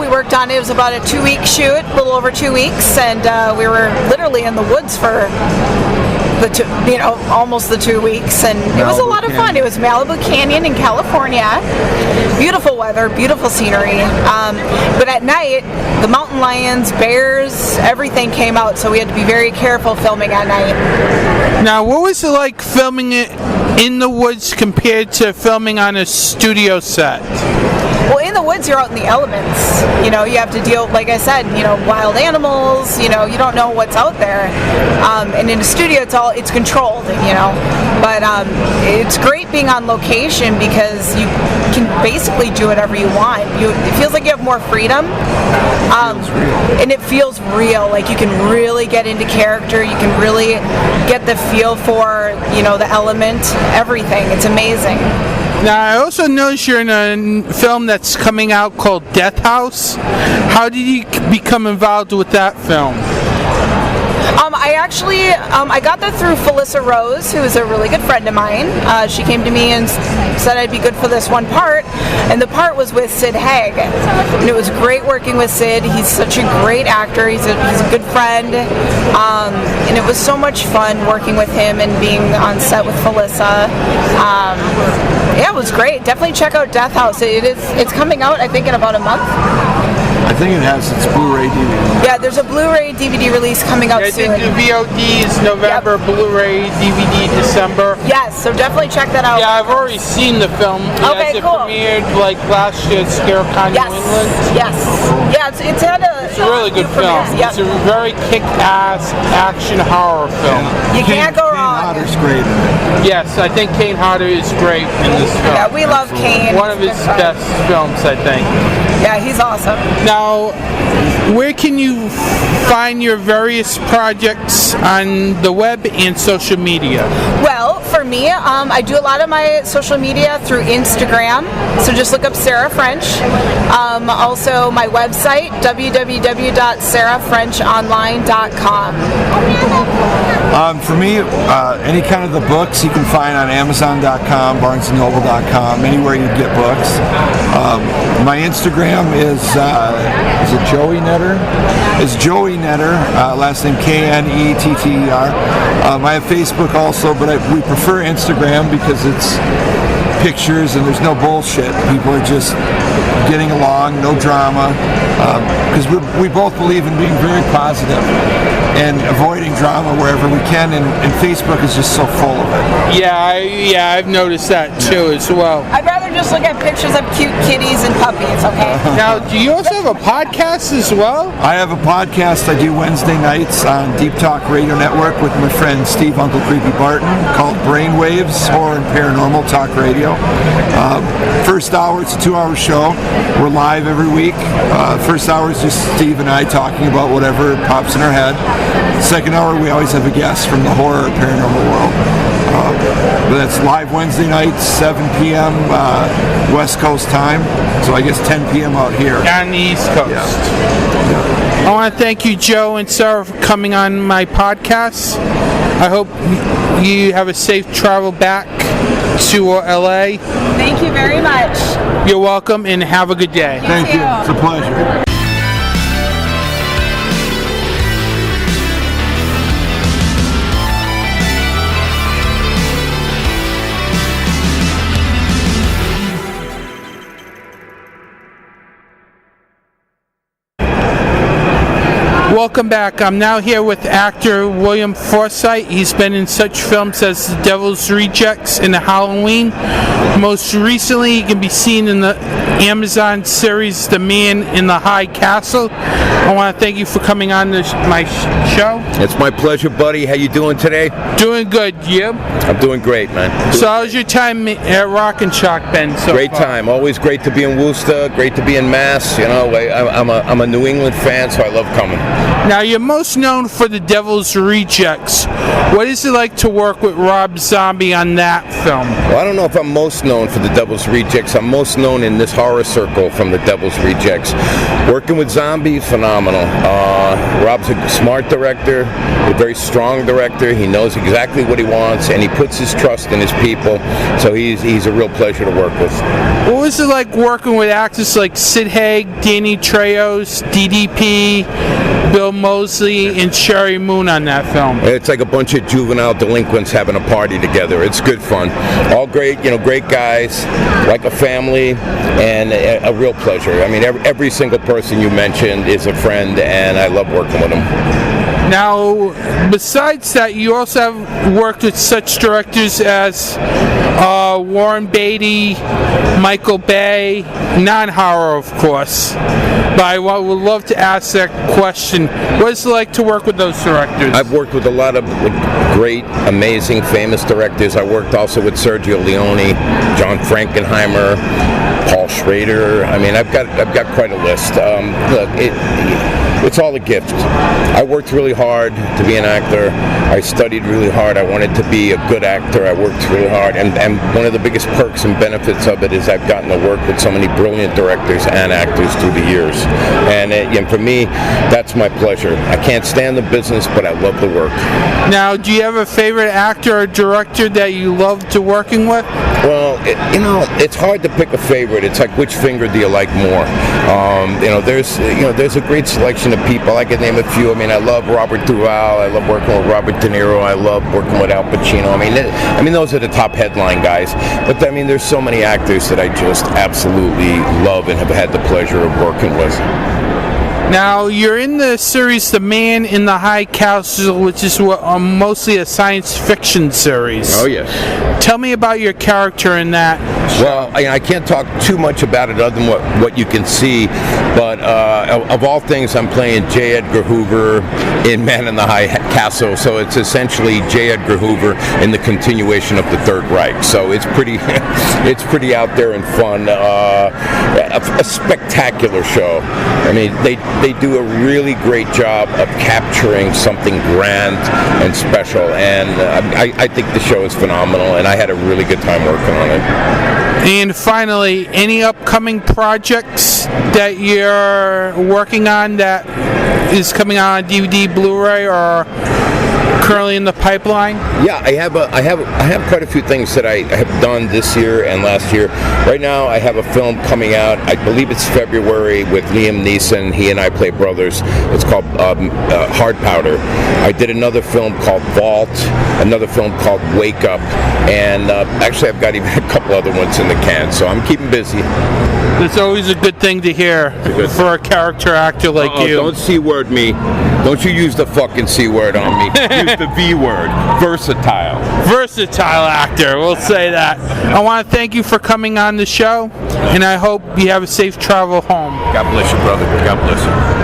We worked on it. It was about a 2-week shoot, a little over 2 weeks, and we were literally in the woods for almost the 2 weeks, and it was a lot of fun. It was Malibu Canyon in California. Beautiful weather, beautiful scenery. But at night, the mountain lions, bears, everything came out, so we had to be very careful filming at night. Now, what was it like filming it in the woods compared to filming on a studio set? Well, in the woods, you're out in the elements. You have to deal, like I said, wild animals. You don't know what's out there. And in a studio, it's controlled. But it's great being on location because you can basically do whatever you want. It feels like you have more freedom, and it feels real. Like you can really get into character. You can really get the feel for the element, everything. It's amazing. Now, I also noticed you're in a film that's coming out called Death House. How did you become involved with that film? I got that through Felissa Rose, who is a really good friend of mine. She came to me and said I'd be good for this one part, and the part was with Sid Haig. And it was great working with Sid. He's such a great actor. He's a good friend, and it was so much fun working with him and being on set with Felissa. It was great. Definitely check out Death House. It's coming out, I think, in about a month. I think it has its Blu-ray DVD. Yeah, there's a Blu-ray DVD release coming out soon. I think the VOD is November, yep. Blu-ray DVD December. Yes, so definitely check that out. Yeah, I've already seen the film. Okay, cool. It premiered last year at Scarecon, New England. Yes. Yeah, it's had a... It's a really good film. Yep. It's a very kick-ass action horror film. You can't go wrong. Kane Hodder's great in it. Yes, I think Kane Hodder is great in this film. Yeah, we love Kane. One of his best films, I think. Yeah, he's awesome. Now, where can you find your various projects on the web and social media? Well, for me, I do a lot of my social media through Instagram, so just look up Sarah French. Also, my website, www.sarahfrenchonline.com. For me, any kind of the books you can find on Amazon.com, BarnesandNoble.com, anywhere you get books. My Instagram is it Joey Netter? It's Joey Netter, last name K-N-E-T-T-E-R. I have Facebook also, but we prefer Instagram because it's pictures and there's no bullshit. People are just getting along, no drama, because we both believe in being very positive and avoiding drama wherever we can, and Facebook is just so full of it. Yeah, I've noticed that too as well. I'd rather just look at pictures of cute kitties and puppies, okay? Now, do you also have a podcast as well? I have a podcast I do Wednesday nights on Deep Talk Radio Network with my friend Steve Uncle Creepy Barton called Brainwaves Horror and Paranormal Talk Radio. First hour, it's a 2-hour show. We're live every week. First hour is just Steve and I talking about whatever pops in our head. Second hour, we always have a guest from the horror and paranormal world. But that's live Wednesday nights, 7 p.m. West Coast time. So I guess 10 p.m. out here. On the East Coast. Yeah. I want to thank you, Joe and Sarah, for coming on my podcast. I hope you have a safe travel back to LA. Thank you very much. You're welcome, and have a good day. Thank you. It's a pleasure. Welcome back. I'm now here with actor William Forsyte. He's been in such films as The Devil's Rejects and Halloween. Most recently, he can be seen in the Amazon series The Man in the High Castle. I want to thank you for coming on my show. It's my pleasure, buddy. How you doing today? Doing good. You? I'm doing great, man. So how's your time at Rock and Shock been so Great far? time. Always great to be in Worcester. Great to be in Mass. You know, I'm a New England fan, so I love coming. Now, you're most known for The Devil's Rejects. What is it like to work with Rob Zombie on that film? Well, I don't know if I'm most known for The Devil's Rejects. I'm most known in this horror circle from The Devil's Rejects. Working with Zombie, phenomenal. Rob's a smart director, a very strong director. He knows exactly what he wants, and he puts his trust in his people. So he's a real pleasure to work with. What was it like working with actors like Sid Haig, Danny Trejo, DDP, Bill Moseley, and Sherry Moon on that film? It's like a bunch of juvenile delinquents having a party together. It's good fun. All great, great guys, like a family, and a real pleasure. I mean, every single person you mentioned is a friend, and I love working with them. Now, besides that, you also have worked with such directors as Warren Beatty, Michael Bay, non-horror, of course. But I would love to ask that question. What is it like to work with those directors? I've worked with a lot of great, amazing, famous directors. I worked also with Sergio Leone, John Frankenheimer, Paul Schrader. I mean, I've got quite a list. Look, it's all a gift. I worked really hard to be an actor. I studied really hard. I wanted to be a good actor. I worked really hard. And one of the biggest perks and benefits of it is I've gotten to work with so many brilliant directors and actors through the years. And for me, that's my pleasure. I can't stand the business, but I love the work. Now, do you have a favorite actor or director that you love to working with? Well, it's hard to pick a favorite. It's like, which finger do you like more? There's a great selection of people. I could name a few. I mean, I love Robert Duvall. I love working with Robert De Niro. I love working with Al Pacino. I mean, those are the top headline guys. But I mean, there's so many actors that I just absolutely love and have had the pleasure of working with. Now, you're in the series The Man in the High Castle, which is mostly a science fiction series. Oh, yes. Tell me about your character in that. Well, I can't talk too much about it other than what you can see, but of all things, I'm playing J. Edgar Hoover in Man in the High Castle, so it's essentially J. Edgar Hoover in the continuation of the Third Reich. So it's pretty out there and fun. A spectacular show. I mean, they do a really great job of capturing something grand and special, and I think the show is phenomenal, and I had a really good time working on it. And finally, any upcoming projects that you're working on that is coming out on DVD, Blu-ray, or currently in the pipeline? Yeah, I have quite a few things that I have done this year and last year. Right now, I have a film coming out. I believe it's February with Liam Neeson. He and I play brothers. It's called Hard Powder. I did another film called Vault, another film called Wake Up, and actually I've got even a couple other ones in the can, so I'm keeping busy. It's always a good thing to hear for a character actor like you. Don't C-word me. Don't you use the fucking C-word on me. Use the V-word. Versatile. Versatile actor, we'll say that. I want to thank you for coming on the show, and I hope you have a safe travel home. God bless you, brother. God bless you.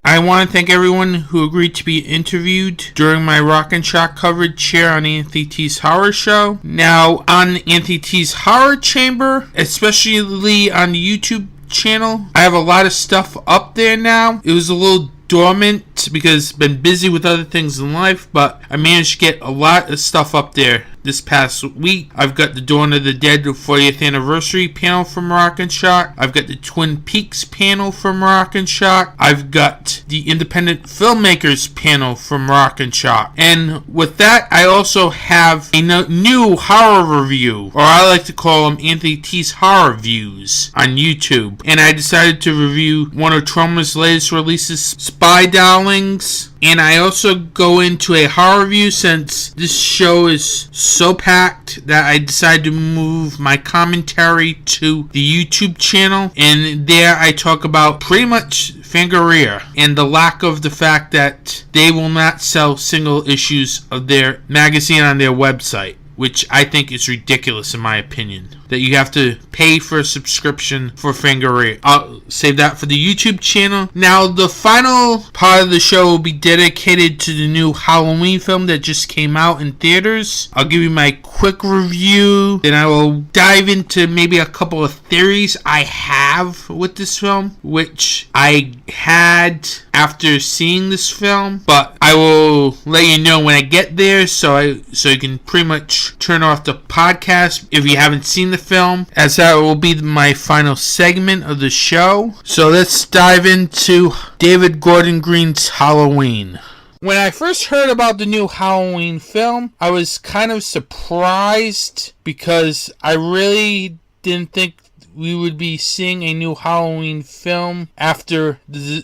I want to thank everyone who agreed to be interviewed during my Rock and Shock coverage here on Anthony T's Horror Show. Now, on Anthony T's Horror Chamber, especially on the YouTube channel, I have a lot of stuff up there now. It was a little dormant because I've been busy with other things in life, but I managed to get a lot of stuff up there this past week. I've got the Dawn of the Dead 40th anniversary panel from Rock and Shock. I've got the Twin Peaks panel from Rock and Shock. I've got the Independent Filmmakers panel from Rock and Shock. And with that, I also have a new horror review, or I like to call them Anthony T's Horror Views on YouTube. And I decided to review one of Trauma's latest releases, Spy Darlings. And I also go into a horror review since this show is so packed that I decided to move my commentary to the YouTube channel. And there I talk about pretty much Fangoria and the lack of the fact that they will not sell single issues of their magazine on their website, which I think is ridiculous in my opinion, that you have to pay for a subscription for Fangoria. I'll save that for the YouTube channel. Now, the final part of the show will be dedicated to the new Halloween film that just came out in theaters. I'll give you my quick review, then I will dive into maybe a couple of theories I have with this film, which I had after seeing this film, but I will let you know when I get there, so you can pretty much turn off the podcast if you haven't seen the film, as that will be my final segment of the show. So let's dive into David Gordon Green's Halloween. When I first heard about the new Halloween film, I was kind of surprised because I really didn't think we would be seeing a new Halloween film after the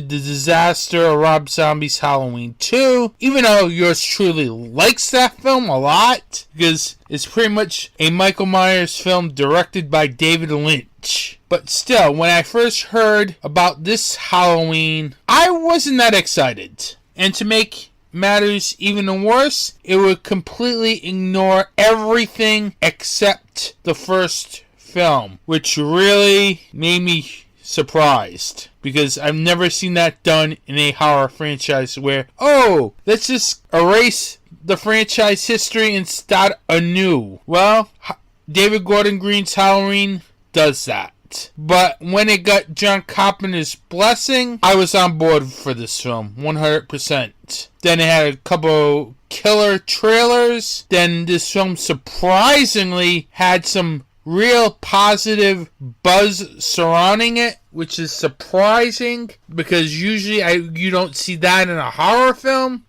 disaster of Rob Zombie's Halloween 2, even though yours truly likes that film a lot, because it's pretty much a Michael Myers film directed by David Lynch. But still, when I first heard about this Halloween, I wasn't that excited. And to make matters even worse, it would completely ignore everything except the first film, which really made me surprised, because I've never seen that done in a horror franchise where, oh, let's just erase the franchise history and start anew. Well, David Gordon Green's Halloween does that. But when it got John Carpenter's blessing, I was on board for this film 100%. Then it had a couple killer trailers. Then this film surprisingly had some real positive buzz surrounding it, which is surprising because usually you don't see that in a horror film,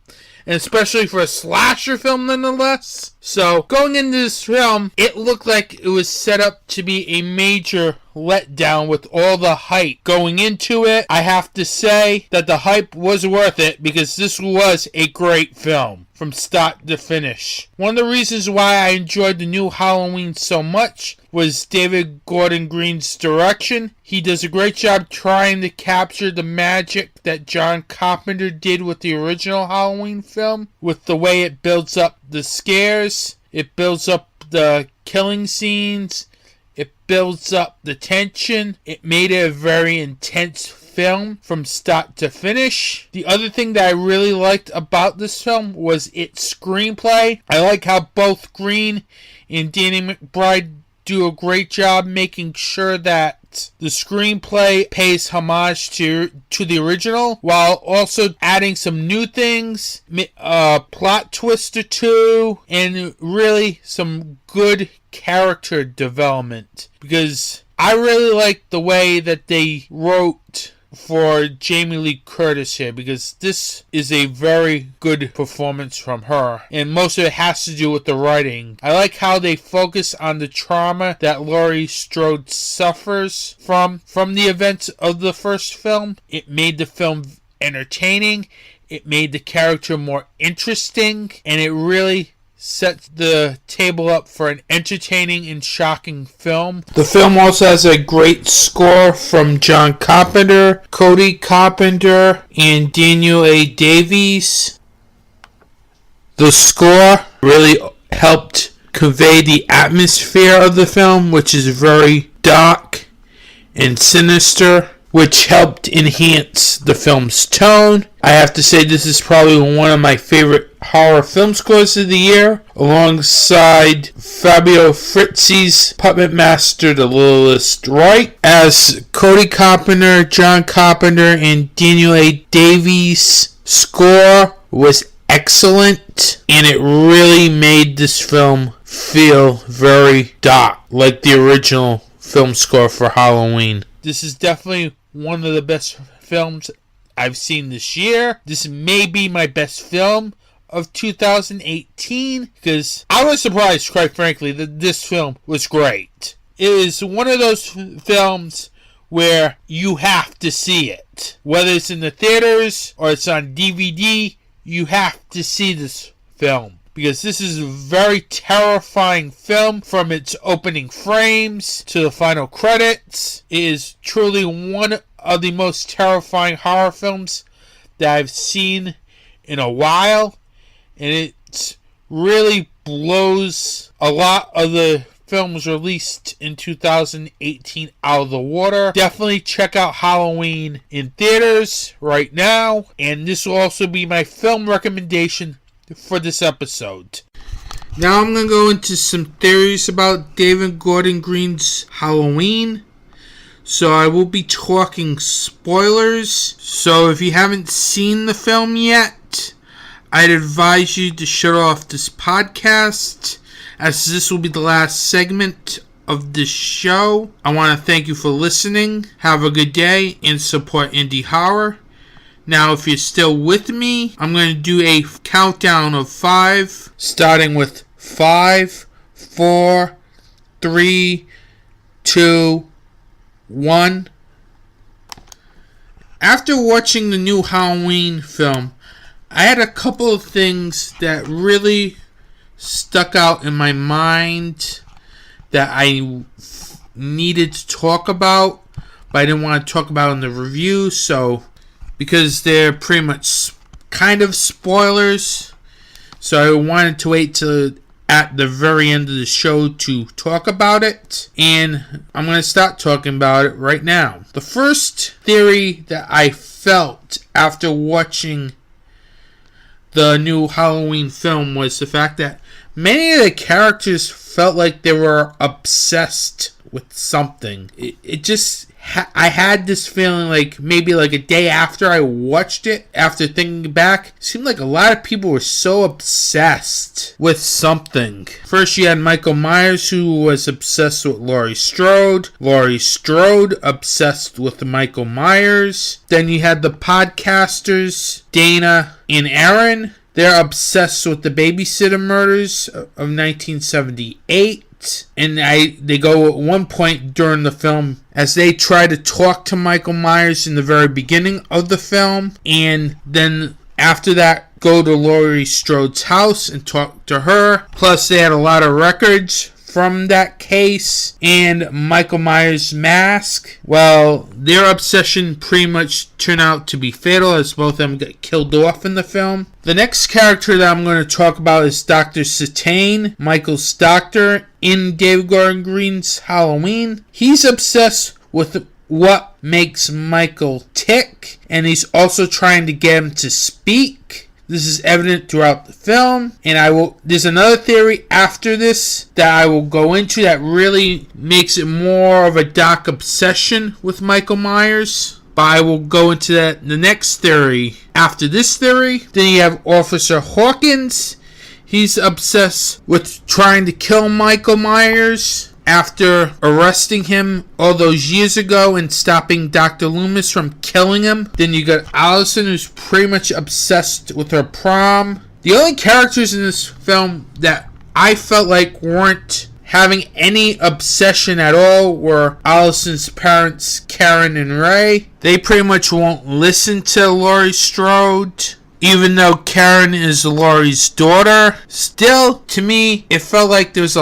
and especially for a slasher film nonetheless. So going into this film, it looked like it was set up to be a major letdown with all the hype going into it. I have to say that the hype was worth it because this was a great film from start to finish. One of the reasons why I enjoyed the new Halloween so much was David Gordon Green's direction. He does a great job trying to capture the magic that John Carpenter did with the original Halloween film, with the way it builds up the scares, it builds up the killing scenes, it builds up the tension. It made it a very intense film from start to finish. The other thing that I really liked about this film was its screenplay. I like how both Green and Danny McBride do a great job making sure that the screenplay pays homage to the original, while also adding some new things, a plot twist or two, and really some good character development. Because I really like the way that they wrote for Jamie Lee Curtis here, because this is a very good performance from her, and most of it has to do with the writing. I like how they focus on the trauma that Laurie Strode suffers from the events of the first film. It made the film entertaining, it made the character more interesting, and it really sets the table up for an entertaining and shocking film. The film also has a great score from John Carpenter, Cody Carpenter, and Daniel A. Davies. The score really helped convey the atmosphere of the film, which is very dark and sinister, which helped enhance the film's tone. I have to say this is probably one of my favorite horror film scores of the year, alongside Fabio Frizzi's Puppet Master, The Littlest Right. As Cody Carpenter, John Carpenter, and Daniel A. Davies' score was excellent, and it really made this film feel very dark, like the original film score for Halloween. This is definitely one of the best films I've seen this year. This may be my best film of 2018, because I was surprised, quite frankly, that this film was great. It is one of those films where you have to see it. Whether it's in the theaters or it's on DVD, you have to see this film, because this is a very terrifying film from its opening frames to the final credits. It is truly one of the most terrifying horror films that I've seen in a while, and it really blows a lot of the films released in 2018 out of the water. Definitely check out Halloween in theaters right now, and this will also be my film recommendation for this episode. Now I'm going to go into some theories about David Gordon Green's Halloween. So I will be talking spoilers. So if you haven't seen the film yet, I'd advise you to shut off this podcast, as this will be the last segment of this show. I want to thank you for listening. Have a good day and support indie horror. Now, if you're still with me, I'm going to do a countdown of 5, starting with 5, 4, 3, 2, 1. After watching the new Halloween film, I had a couple of things that really stuck out in my mind that I needed to talk about, but I didn't want to talk about in the review, so because they're pretty much kind of spoilers, so I wanted to wait till at the very end of the show to talk about it, and I'm going to start talking about it right now. The first theory that I felt after watching the new Halloween film was the fact that many of the characters felt like they were obsessed with something. It just, I had this feeling like maybe like a day after I watched it, after thinking back, it seemed like a lot of people were so obsessed with something. First you had Michael Myers, who was obsessed with Laurie Strode. Laurie Strode obsessed with Michael Myers. Then you had the podcasters, Dana and Aaron. They're obsessed with the babysitter murders of 1978. And they go at one point during the film as they try to talk to Michael Myers in the very beginning of the film, and then after that go to Laurie Strode's house and talk to her. Plus they had a lot of records from that case, and Michael Myers' mask. Well, their obsession pretty much turned out to be fatal, as both of them got killed off in the film. The next character that I'm going to talk about is Dr. Satane, Michael's doctor in David Gordon Green's Halloween. He's obsessed with what makes Michael tick, and he's also trying to get him to speak. This is evident throughout the film, and there's another theory after this that I will go into that really makes it more of a dark obsession with Michael Myers, but I will go into that in the next theory. After this theory, then you have Officer Hawkins. He's obsessed with trying to kill Michael Myers after arresting him all those years ago and stopping Dr. Loomis from killing him. Then you got Allison, who's pretty much obsessed with her prom. The only characters in this film that I felt like weren't having any obsession at all were Allison's parents, Karen and Ray. They pretty much won't listen to Laurie Strode, even though Karen is Laurie's daughter. Still, to me, it felt like there's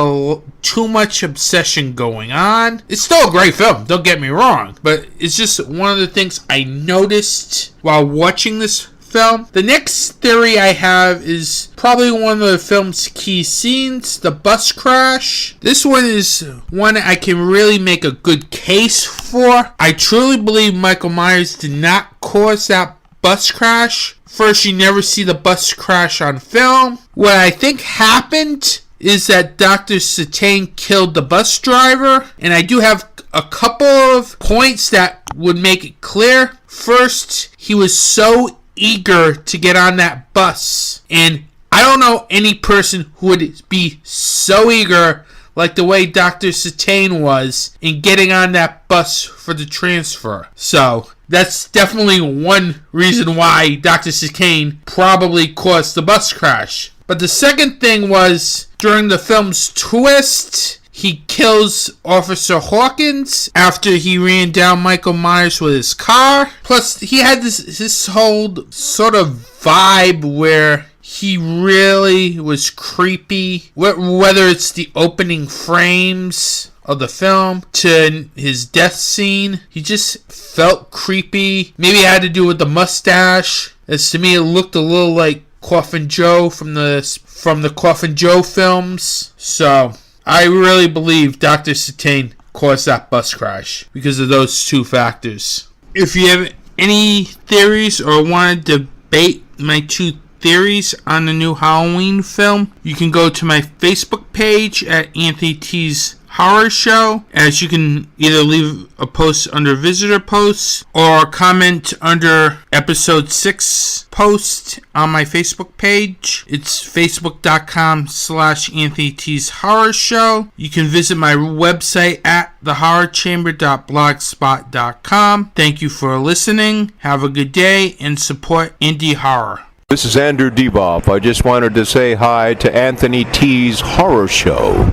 too much obsession going on. It's still a great film, don't get me wrong, but it's just one of the things I noticed while watching this film. The next theory I have is probably one of the film's key scenes, the bus crash. This one is one I can really make a good case for. I truly believe Michael Myers did not cause that bus crash. First, you never see the bus crash on film. What I think happened is that Dr. Satane killed the bus driver, and I do have a couple of points that would make it clear. First, he was so eager to get on that bus, and I don't know any person who would be so eager like the way Dr. Satane was in getting on that bus for the transfer. So that's definitely one reason why Dr. Satane probably caused the bus crash. But the second thing was, during the film's twist, he kills Officer Hawkins after he ran down Michael Myers with his car. Plus, he had this whole sort of vibe where he really was creepy. Whether it's the opening frames of the film to his death scene, he just felt creepy. Maybe it had to do with the mustache, as to me it looked a little like Coffin Joe from the Coffin Joe films. So I really believe Dr. Satane caused that bus crash because of those two factors. If you have any theories or want to debate my two theories on the new Halloween film, you can go to my Facebook page at Anthony T's Horror Show, as you can either leave a post under visitor posts or comment under episode 6 post on my Facebook page. It's facebook.com/Anthony T's Horror Show. You can visit my website at thehorrorchamber.blogspot.com. Thank you for listening. Have a good day and support indie horror. This is Andrew Deboff. I just wanted to say hi to Anthony T's Horror Show.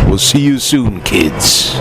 We'll see you soon, kids.